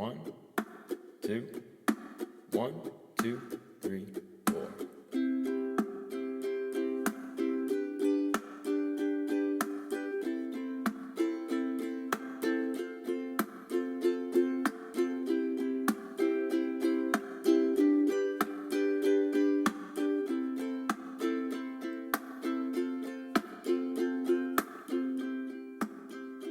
1, 2, 1, 2, 3, 4.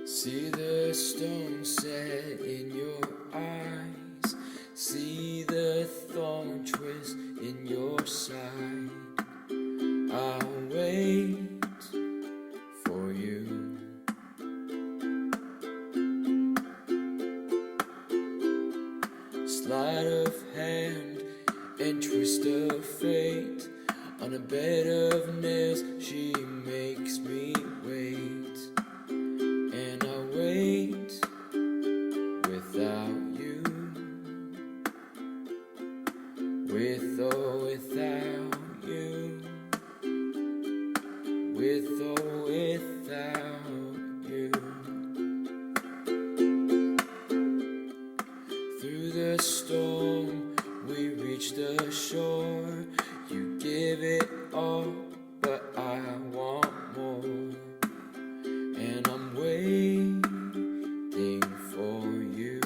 See the stone set in your eyes, see the thorn twist in your side. I'll wait for you. Sleight of hand and twist of fate, on a bed of nails she makes me wait. And I wait without you, with or without you, with or without you. Through the storm we reach the shore. You give it all, but I want more. And I'm waiting for you,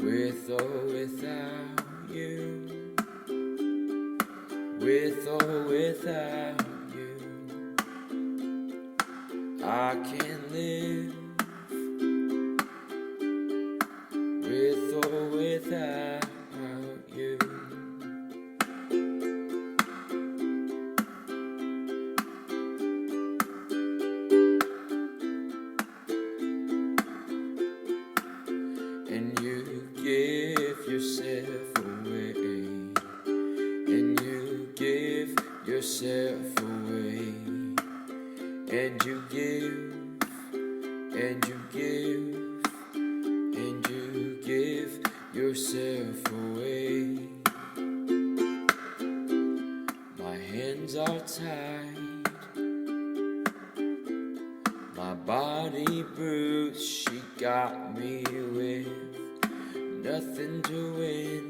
with or without you, with or without you. I can't live with or without you. And you give yourself away, and you give yourself away, and you give, and you give, and you give yourself away. My hands are tied, my body bruised. She got me with nothing to win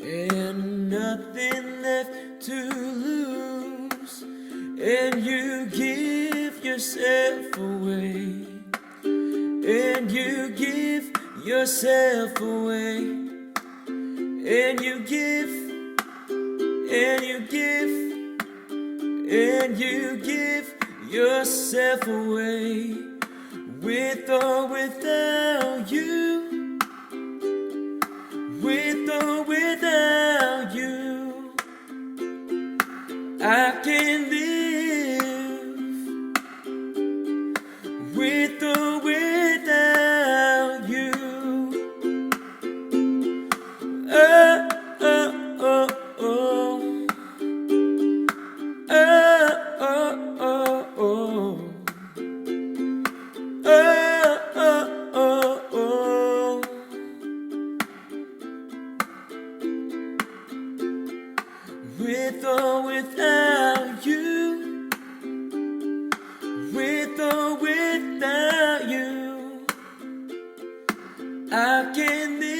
and nothing left to lose. And you give yourself away, and you give yourself away, and you give, and you give, and you give yourself away, with or without you, with or without you. I can live with or without you. Oh, oh, oh, oh. Oh, oh, oh, oh. Oh, oh, oh, oh. With or without you, with or without you, I can live.